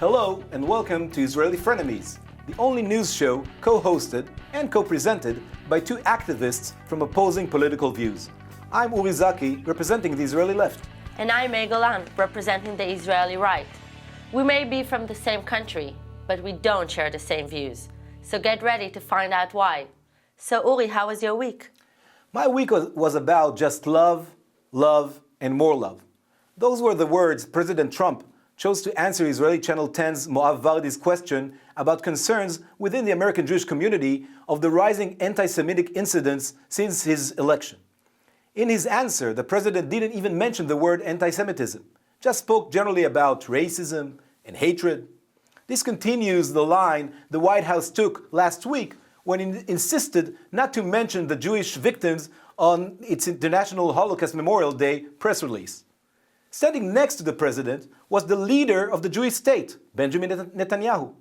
Hello and welcome to Israeli Frenemies, the only news show co-hosted and co-presented by two activists from opposing political views. I'm Uri Zaki, representing the Israeli left. And I'm May Golan, representing the Israeli right. We may be from the same country, but we don't share the same views. So get ready to find out why. So Uri, how was your week? My week was about just love, love, and more love. Those were the words President Trump chose to answer Israeli Channel 10's Moav Vardi's question about concerns within the American Jewish community of the rising anti-Semitic incidents since his election. In his answer, the president didn't even mention the word anti-Semitism, just spoke generally about racism and hatred. This continues the line the White House took last week when it insisted not to mention the Jewish victims on its International Holocaust Memorial Day press release. Standing next to the president was the leader of the Jewish state, Benjamin Netanyahu.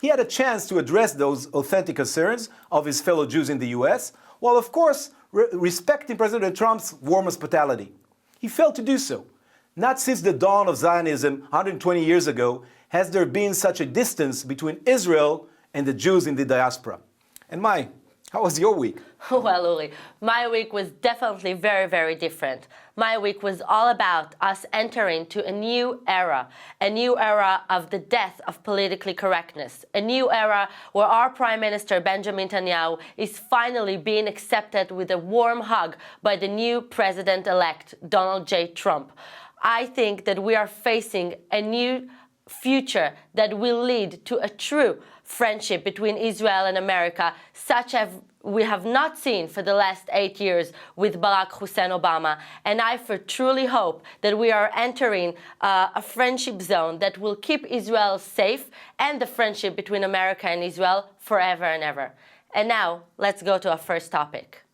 He had a chance to address those authentic concerns of his fellow Jews in the US, while of course respecting President Trump's warm hospitality. He failed to do so. Not since the dawn of Zionism 120 years ago has there been such a distance between Israel and the Jews in the diaspora. And how was your week? Well, Uri, my week was definitely very, very different. My week was all about us entering to a new era of the death of politically correctness, a new era where our Prime Minister, Benjamin Netanyahu, is finally being accepted with a warm hug by the new President-elect, Donald J. Trump. I think that we are facing a new future that will lead to a true friendship between Israel and America, such as we have not seen for the last 8 years with Barack Hussein Obama. And I truly hope that we are entering a friendship zone that will keep Israel safe and the friendship between America and Israel forever and ever. And now, let's go to our first topic.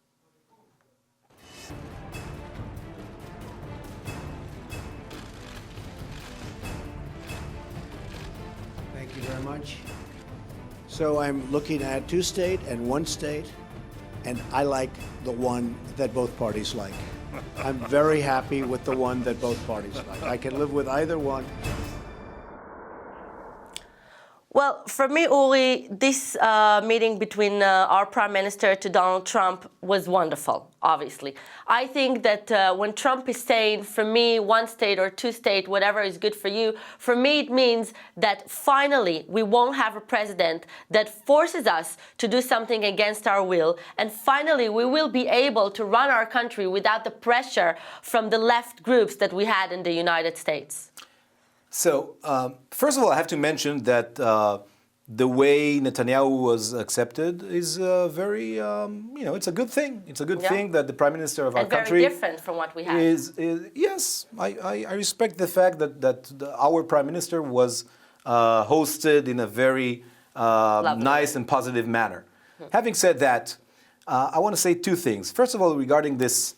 Thank you very much. So I'm looking at two-state and one-state, and I like the one that both parties like. I'm very happy with the one that both parties like. I can live with either one. Well, for me, Uri, this meeting between our Prime Minister to Donald Trump was wonderful, obviously. I think that when Trump is saying, for me, one state or two state, whatever is good for you, for me it means that finally we won't have a president that forces us to do something against our will, and finally we will be able to run our country without the pressure from the left groups that we had in the United States. So, first of all, I have to mention that the way Netanyahu was accepted is very, it's a good thing. It's a good thing that the Prime Minister of our country... very different from what we had. Yes, I respect the fact that our Prime Minister was hosted in a very nice and positive manner. Having said that, I want to say two things. First of all, regarding this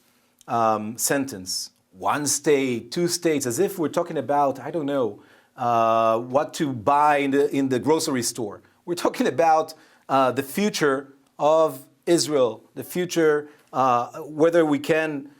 sentence, one state, two states, as if we're talking about, I don't know, what to buy in the grocery store. We're talking about the future of Israel, the future, whether we can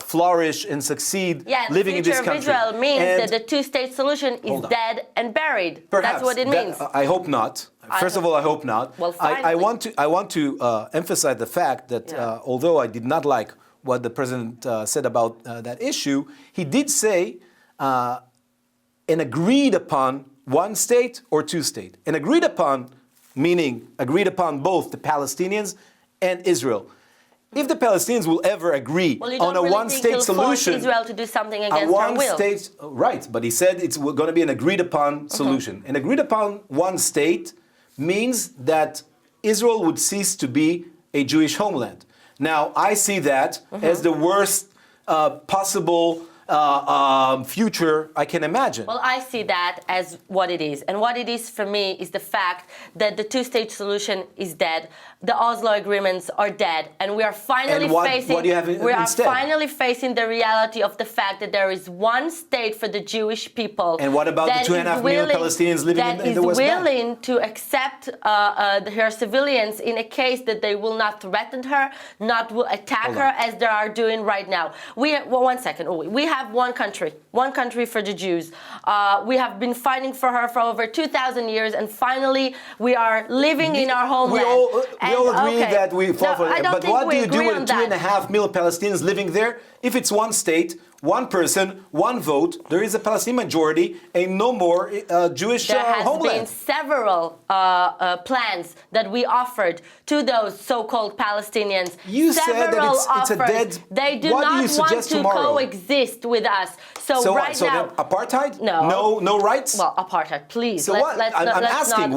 flourish and succeed living in this country. The future of Israel means that the two-state solution is dead and buried. Perhaps. That's what it means. I hope not. First of all, I hope not. Well, I want to emphasize the fact that although I did not like what the president said about that issue, he did say an agreed upon one state or two state. An agreed upon, meaning agreed upon both the Palestinians and Israel. If the Palestinians will ever agree on a one-state solution, Israel to do something against our will. Right, but he said it's going to be an agreed upon solution. An agreed upon one state means that Israel would cease to be a Jewish homeland. Now, I see that as the worst possible future I can imagine. Well, I see that as what it is. And what it is for me is the fact that the two-state solution is dead. The Oslo agreements are dead. And we are finally finally facing the reality of the fact that there is one state for the Jewish people. And what about the 2.5 million Palestinians living in the West Bank? That is willing to accept her civilians in a case that they will not threaten her, not will attack her as they are doing right now. One second. We have have one country for the Jews. We have been fighting for her for over 2,000 years, and finally we are living in our homeland. We all agree that we fought for it. But what do you do with 2.5 million Palestinians living there? If it's one state, one person, one vote, there is a Palestinian majority and no more Jewish homeland. There has been several plans that we offered to those so-called Palestinians. You said that it's a dead... They do what not do you suggest want to tomorrow? coexist with us. So right so now... then apartheid? No. No rights? Well, apartheid, please. So I'm asking,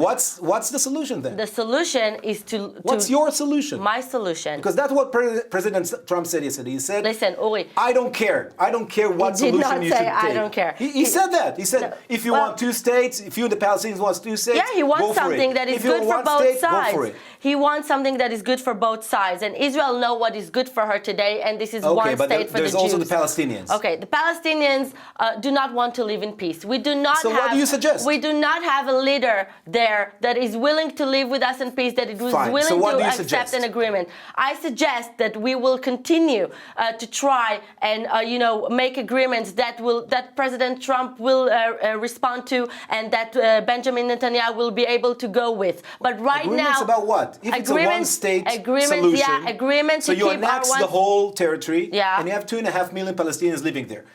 what's the solution then? The solution is to... What's your solution? My solution. Because that's what President Trump said yesterday. He said, listen, Uri, I don't care. I don't care what solution you should take. I don't care. He said that. He said, no, if you want two states, if you and the Palestinians want two states, yeah, he wants something that is good for both sides. Go for it. He wants something that is good for both sides. And Israel knows what is good for her today, and this is one state for the Jews. There's also the Palestinians. Okay, the Palestinians do not want to live in peace. We do not so what do you suggest? We do not have a leader there that is willing to live with us in peace, that is willing to accept an agreement. I suggest that we will continue to try and make agreements that President Trump will respond to, and that Benjamin Netanyahu will be able to go with. But right agreements now, about what? If it's a one-state solution, so you annex the whole territory, and you have 2.5 million Palestinians living there.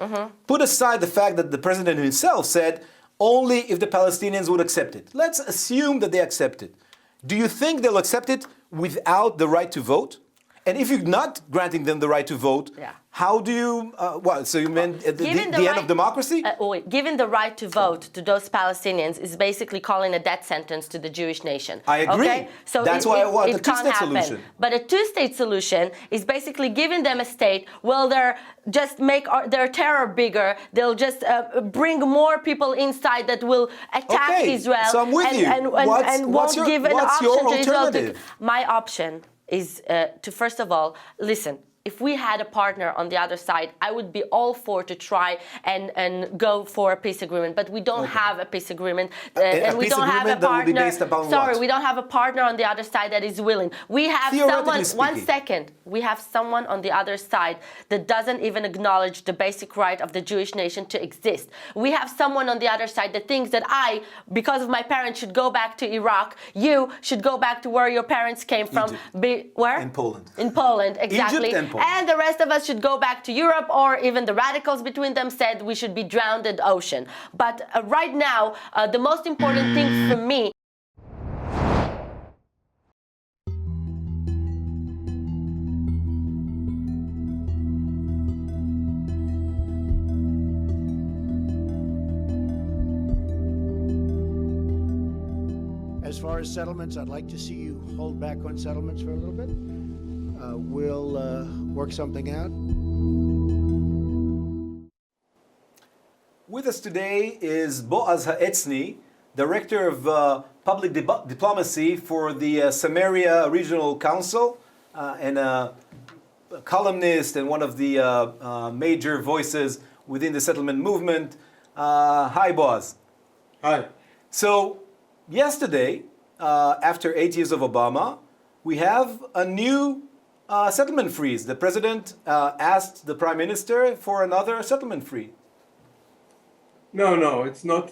Put aside the fact that the president himself said only if the Palestinians would accept it. Let's assume that they accept it. Do you think they'll accept it without the right to vote? And if you're not granting them the right to vote, how do you, so you meant the end of democracy? Giving the right to vote to those Palestinians is basically calling a death sentence to the Jewish nation. I agree. Okay? So that's why I want a two-state solution. But a two-state solution is basically giving them a state where they'll just make their terror bigger. They'll just bring more people inside that will attack Israel. So I'm with you. And won't give an option to Israel. My option is to, first of all, listen. If we had a partner on the other side, I would be all for to try and go for a peace agreement. But we don't have a peace agreement, and we don't have a partner. Sorry, we don't have a partner on the other side that is willing. We have someone. One second. We have someone on the other side that doesn't even acknowledge the basic right of the Jewish nation to exist. We have someone on the other side that thinks that I, because of my parents, should go back to Iraq. You should go back to where your parents came from. Where? In Poland. In Poland, exactly. Egypt and Poland. And the rest of us should go back to Europe, or even the radicals between them said we should be drowned in the ocean. But right now, the most important thing for me As far as settlements, I'd like to see you hold back on settlements for a little bit. We'll work something out. With us today is Boaz Ha'etzni, Director of Public Diplomacy for the Samaria Regional Council, and a columnist and one of the major voices within the settlement movement. Hi, Boaz. Hi. So, yesterday, after 8 years of Obama, we have a new settlement freeze. The president asked the prime minister for another settlement freeze. No, it's not.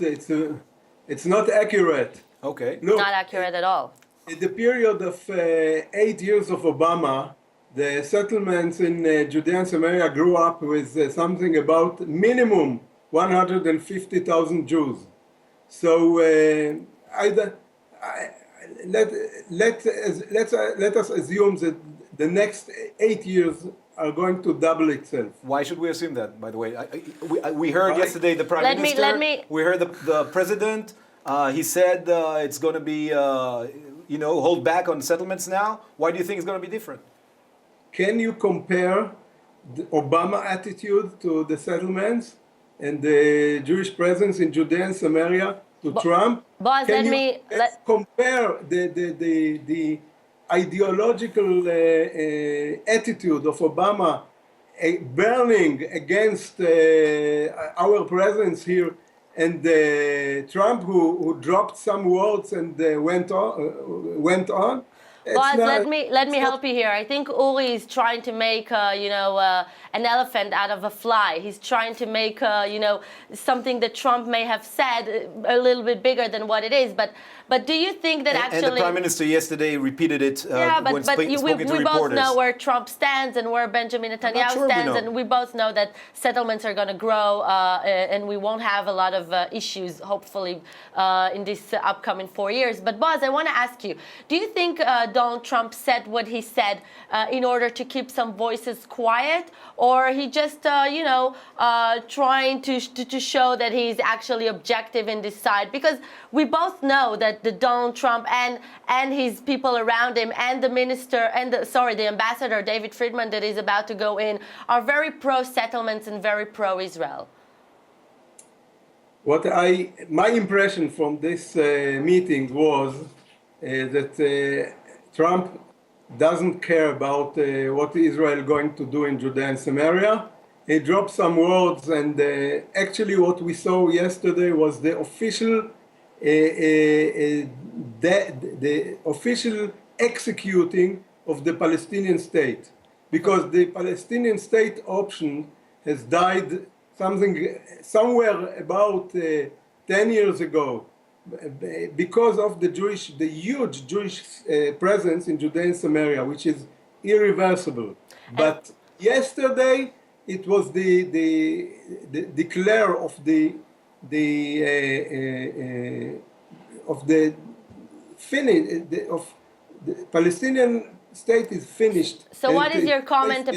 It's not accurate. Okay. Look, not accurate at all. in the period of 8 years of Obama, the settlements in Judea and Samaria grew up with something about minimum 150,000 Jews. So let us assume that the next 8 years are going to double itself. Why should we assume that, by the way? We heard yesterday the prime minister. We heard the president. He said it's going to be, hold back on settlements now. Why do you think it's going to be different? Can you compare the Obama attitude to the settlements and the Jewish presence in Judea and Samaria to Trump? Boaz, let's compare the ideological attitude of Obama burning against our presence here, and Trump who dropped some words and went on. Boaz, not- let me help you here. I think Uri is trying to make an elephant out of a fly. He's trying to make something that Trump may have said a little bit bigger than what it is. But do you think that And the Prime Minister yesterday repeated it when speaking to we reporters. both know where Trump stands and where Benjamin Netanyahu sure we stands, know. and we both know that settlements are going to grow, and we won't have a lot of issues, hopefully, in this upcoming 4 years. But Boaz, I want to ask you, do you think Donald Trump said what he said in order to keep some voices quiet, or he just, trying to show that he's actually objective in this side? Because we both know that the Donald Trump and his people around him and the minister and the ambassador David Friedman that is about to go in are very pro-settlements and very pro-Israel. My impression from this meeting was that Trump doesn't care about what Israel is going to do in Judea and Samaria. He dropped some words, and actually what we saw yesterday was the official the official executing of the Palestinian state, because the Palestinian state option has died somewhere about 10 years ago, because of the huge Jewish presence in Judea and Samaria, which is irreversible. But yesterday it was the declare of the Palestinian state is finished. So what is your comment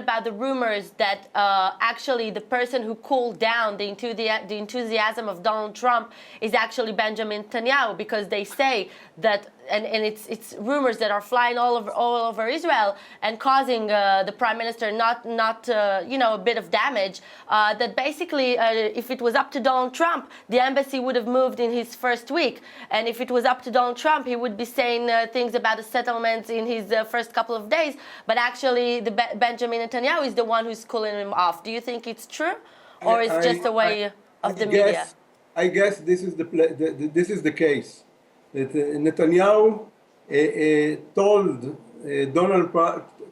about the rumors that actually the person who cooled down the enthusiasm of Donald Trump is actually Benjamin Netanyahu? Because they say that, and it's rumors that are flying all over Israel and causing the prime minister not a bit of damage. That basically, if it was up to Donald Trump, the embassy would have moved in his first week, and if it was up to Donald Trump, he would be saying things about the settlements in his first couple of days. But actually, Benjamin Netanyahu is the one who's cooling him off. Do you think it's true, or is just a way of the media? I guess this is the case. That Netanyahu told Donald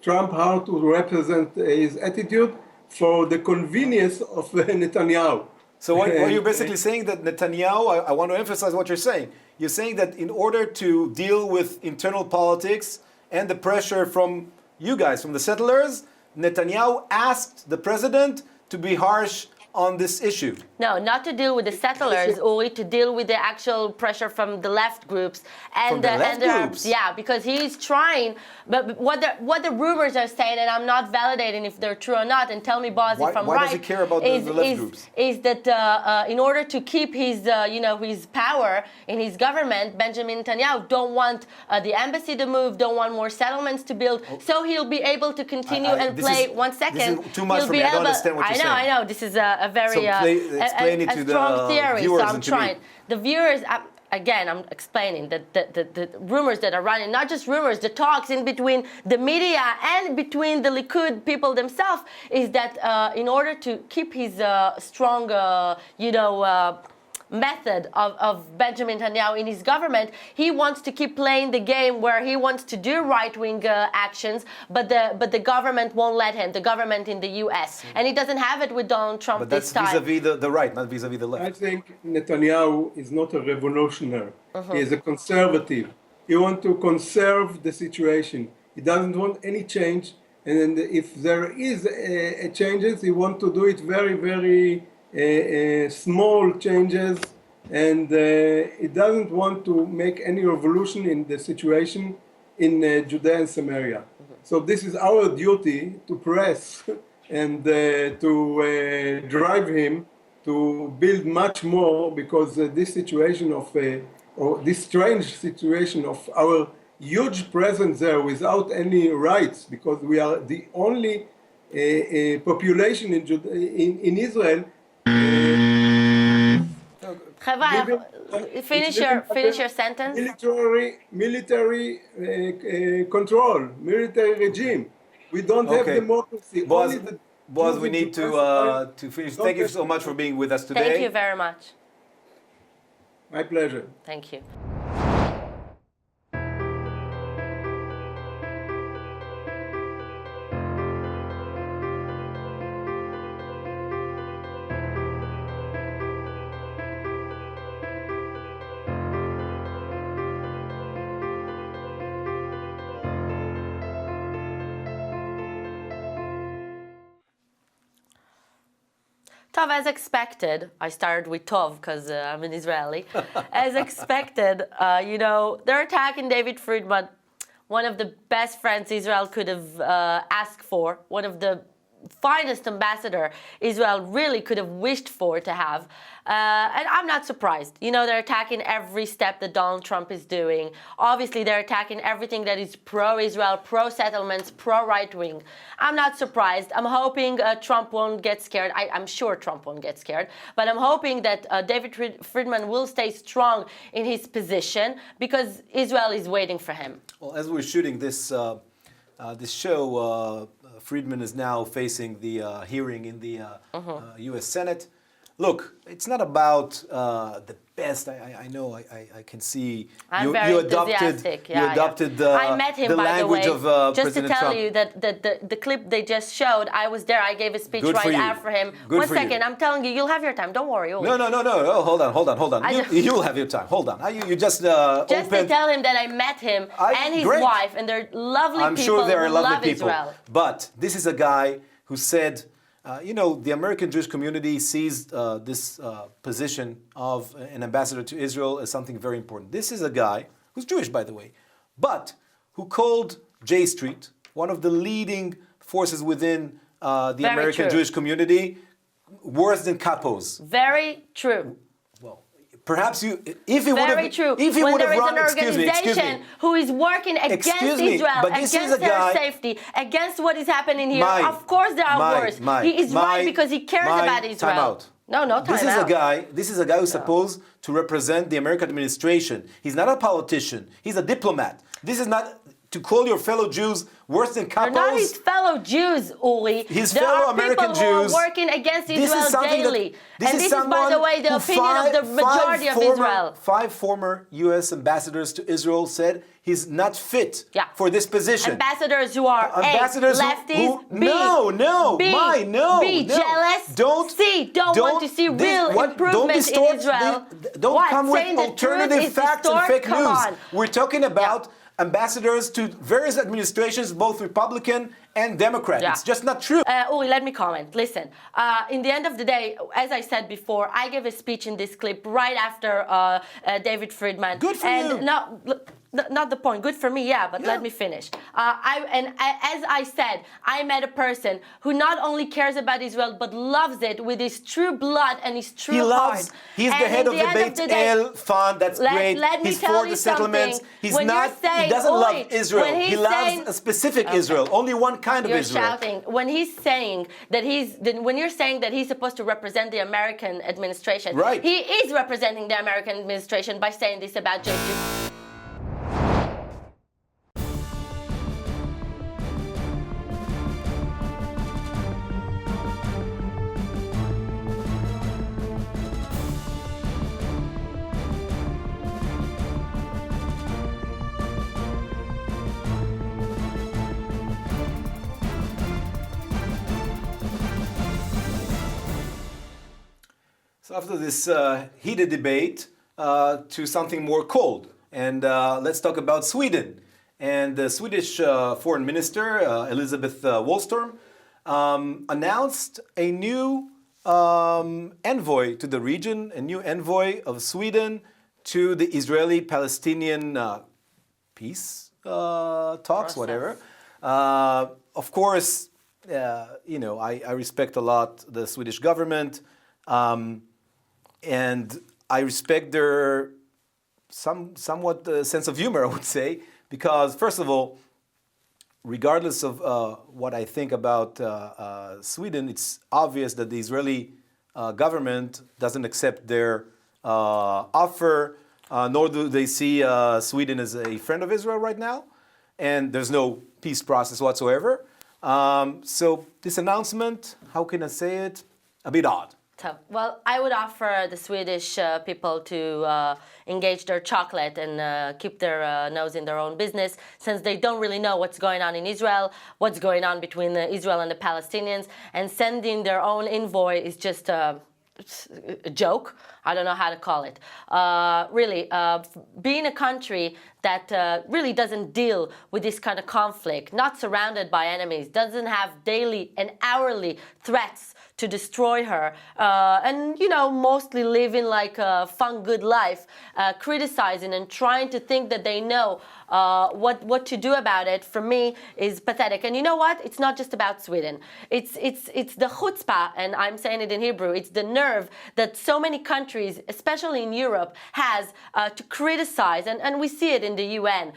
Trump how to represent his attitude for the convenience of Netanyahu. So what you're basically saying that Netanyahu, I want to emphasize what you're saying. You're saying that in order to deal with internal politics and the pressure from you guys, from the settlers, Netanyahu asked the president to be harsh on this issue. No, not to deal with the settlers, Uri, to deal with the actual pressure from the left groups and the left groups. Yeah, because he's trying. But what the rumors are saying, and I'm not validating if they're true or not. And tell me, Boaz, if I'm right. Why does he care about the left groups? Is that in order to keep his his power in his government, Benjamin Netanyahu don't want the embassy to move, don't want more settlements to build, so he'll be able to continue and play. One second. This is too much for me. I don't understand what you're saying. I know. This is a very explain it to strong the theory. viewers So I'm and to trying. me. The viewers. Again, I'm explaining that the rumors that are running, not just rumors, the talks in between the media and between the Likud people themselves, is that in order to keep his strong, method of Benjamin Netanyahu in his government, he wants to keep playing the game where he wants to do right-wing actions, but the government won't let him, the government in the US. And he doesn't have it with Donald Trump this time. But that's vis-a-vis the right, not vis-a-vis the left. I think Netanyahu is not a revolutionary. He is a conservative. He wants to conserve the situation. He doesn't want any change. And if there is changes, he wants to do it very, very small changes, and it doesn't want to make any revolution in the situation in Judea and Samaria. So this is our duty to press and to drive him to build much more, because this situation or this strange situation of our huge presence there without any rights, because we are the only population in Israel. Finish your sentence. Military control, military regime. We don't have democracy. Boaz, we need to finish. Thank you so much for being with us today. Thank you very much. My pleasure. Thank you. Tov, as expected, I started with Tov because I'm an Israeli. As expected, they're attacking David Friedman, one of the best friends Israel could have asked for, one of the finest ambassador Israel really could have wished for to have. And I'm not surprised. They're attacking every step that Donald Trump is doing. Obviously, they're attacking everything that is pro-Israel, pro-settlements, pro-right-wing. I'm not surprised. I'm hoping Trump won't get scared. I'm sure Trump won't get scared. But I'm hoping that David Friedman will stay strong in his position because Israel is waiting for him. Well, as we're shooting this show, Friedman is now facing the hearing in the U.S. Senate. Look, it's not about the best. I know. I can see I'm very enthusiastic. You adopted I met him, the by language the way, of just President to tell Trump. you that the clip they just showed, I was there. I gave a speech Good for right you. after him. Good One for second, you. I'm telling you, you'll have your time. Don't worry. No. Hold on. You'll have your time. Hold on. You just Just opened. to tell him that I met him and his Great. wife, and they're lovely I'm people sure they are who lovely love people. Israel. But this is a guy who said, the American Jewish community sees this position of an ambassador to Israel as something very important. This is a guy who's Jewish, by the way, but who called J Street, one of the leading forces within the Very American true. Jewish community, worse than capos. Very true. Well, perhaps if he would Very have, true. if he When would there have is run, an excuse me, organization who is working against Excuse me, Israel, but this is against a guy- their safety, against what is happening here, Mai, of course there are Mai, worse. Mai, He is Mai, right because he cares Mai, about Israel. time out. No, time This is out. This is a guy who's supposed to represent the American administration. He's not a politician. He's a diplomat. This is not to call your fellow Jews worse than They're not his capos. fellow Jews, Uli. His there fellow are American people who Jews. are working against This is Israel something that- daily. this And is this is, by someone the way, the who opinion of the majority of Israel. Five former U.S. ambassadors to Israel said he's not fit Yeah. for this position. Ambassadors who are Ambassadors A, who- lefties, who- B, no, B, Mai, no, B, no. jealous, Don't- C, don't want to see real don't improvement distort in Israel. don't What? come with Saying the alternative truth is facts and distort? fake Come news. on. We're talking about ambassadors to various administrations, both Republican and Democrat. Yeah. It's just not true. Uli, let me comment. Listen, in the end of the day, as I said before, I gave a speech in this clip right after David Friedman. Good for and you. Not the point. Good for me, yeah, but Yeah. let me finish. As I said, I met a person who not only cares about Israel, but loves it with his true blood and his true He heart. loves. He's And the head in of the end Beit the day- El Fund. That's great. Let me He's tell for you the settlements. something. He's When you're not. saying, He doesn't Uli, love Israel. when He he's loves saying- a specific Okay. Israel. Only one kind of You're Israel. shouting when he's saying that when you're saying that he's supposed to represent the American administration. Right. He is representing the American administration by saying this about JJ. So after this heated debate, to something more cold. And let's talk about Sweden. And the Swedish Foreign Minister, Elizabeth Wallström, announced a new envoy to the region, a new envoy of Sweden to the Israeli-Palestinian peace talks, whatever. Of course, I respect a lot the Swedish government. And I respect their somewhat sense of humor, I would say, because first of all, regardless of what I think about Sweden, it's obvious that the Israeli government doesn't accept their offer, nor do they see Sweden as a friend of Israel right now, and there's no peace process whatsoever. So this announcement, how can I say it? A bit odd. Well, I would offer the Swedish people to engage their chocolate and keep their nose in their own business, since they don't really know what's going on in Israel, what's going on between Israel and the Palestinians, and sending their own envoy is just a joke. I don't know how to call it. Really, being a country that really doesn't deal with this kind of conflict, not surrounded by enemies, doesn't have daily and hourly threats to destroy her, and mostly living like a fun, good life, criticizing and trying to think that they know what to do about it, for me is pathetic. And you know what? It's not just about Sweden. It's the chutzpah, and I'm saying it in Hebrew. It's the nerve that so many countries, especially in Europe, has to criticize, and we see it in the UN,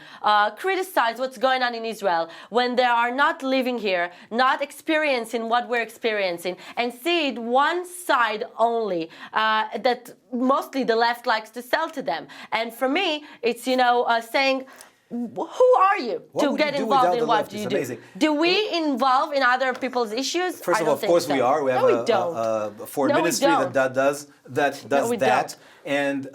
criticize what's going on in Israel when they are not living here, not experiencing what we're experiencing, and see it one side only, that mostly the left likes to sell to them. And for me, it's saying, who are you to get involved in what you do? Do we involve in other people's issues? First of all, of course we are. We have a foreign ministry that does that. And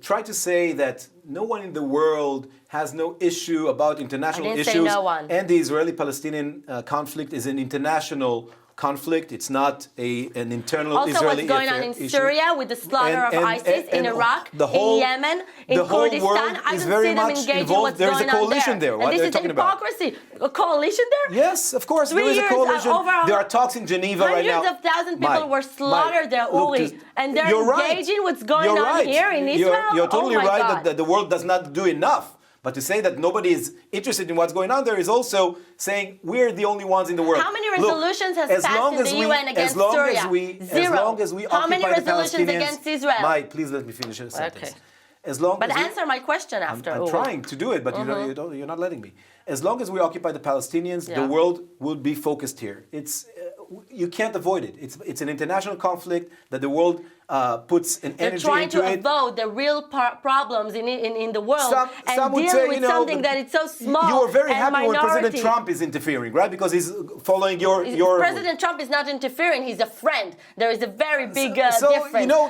try to say that no one in the world has no issue about international issues. No one. And the Israeli-Palestinian conflict is an international conflict. It's not an internal also Israeli what's going on in Syria with the slaughter of ISIS, in Iraq, in Yemen, in Kurdistan. I don't see them engaging what's There's going a coalition on there. What and are this they talking is hypocrisy. A coalition there? Yes, of course. There is a coalition. There are talks in Geneva right now. Hundreds of thousands of people were slaughtered there, Uli. And they're engaging what's going on here in Israel? You're totally right that the world does not do enough. But to say that nobody is interested in what's going on there is also saying we're the only ones in the world. How many resolutions has passed in the UN against Syria? Zero. As long as we How many occupy the resolutions Palestinians, against Israel? Please let me finish a sentence. Okay. But answer my question after. I'm trying to do it, but you're not letting me. As long as we occupy the Palestinians, the world will be focused here. You can't avoid it. It's an international conflict that the world puts an energy into it. They're trying to avoid the real problems in the world and deal with something that is so small. You are very happy when President minority. Trump is interfering, right? Because he's following your. President Trump is not interfering. He's a friend. There is a very big difference.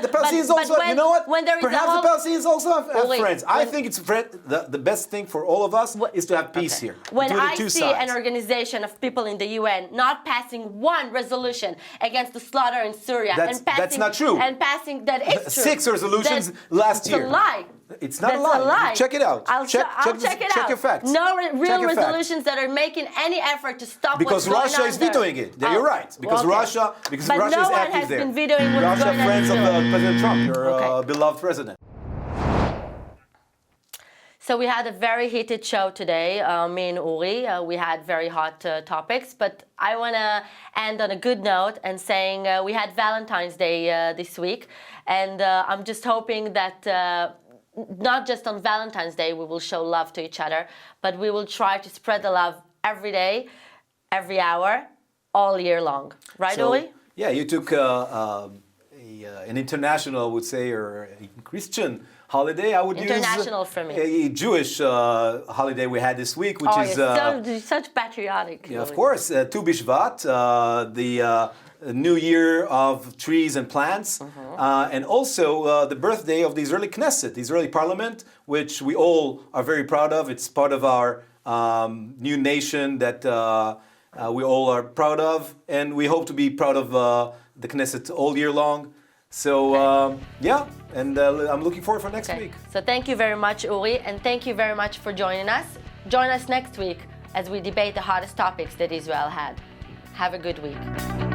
The Palestinians also. When, you know what? When there is Perhaps the Palestinians also have friends. I think it's the best thing for all of us is to have peace here. When I see an organization of people in the UN not passing one resolution against the slaughter in Syria, that's not true. And passing that is true. 6 resolutions last year. It's a lie. It's not That's a lie. Check it out. I'll check it out. Check your facts. No real resolutions that are making any effort to stop what's going on. Because Russia is vetoing it. You're right. Because Russia is active there. But no one has been vetoing what's going on. Russia, friends of President Trump, your beloved president. So we had a very heated show today, me and Uri. We had very hot topics, but I want to end on a good note and saying we had Valentine's Day this week, and I'm just hoping that not just on Valentine's Day we will show love to each other, but we will try to spread the love every day, every hour, all year long. Right, Uri? Yeah, you took an international, I would say, or a Christian holiday. I would international use for me. A Jewish holiday we had this week, which is such patriotic. Yeah, of course, Tu B'Shvat, the New Year of trees and plants, and also the birthday of the Israeli Knesset, the Israeli Parliament, which we all are very proud of. It's part of our new nation that we all are proud of, and we hope to be proud of the Knesset all year long. So, and I'm looking forward for next week. So thank you very much, Uri, and thank you very much for joining us. Join us next week as we debate the hottest topics that Israel had. Have a good week.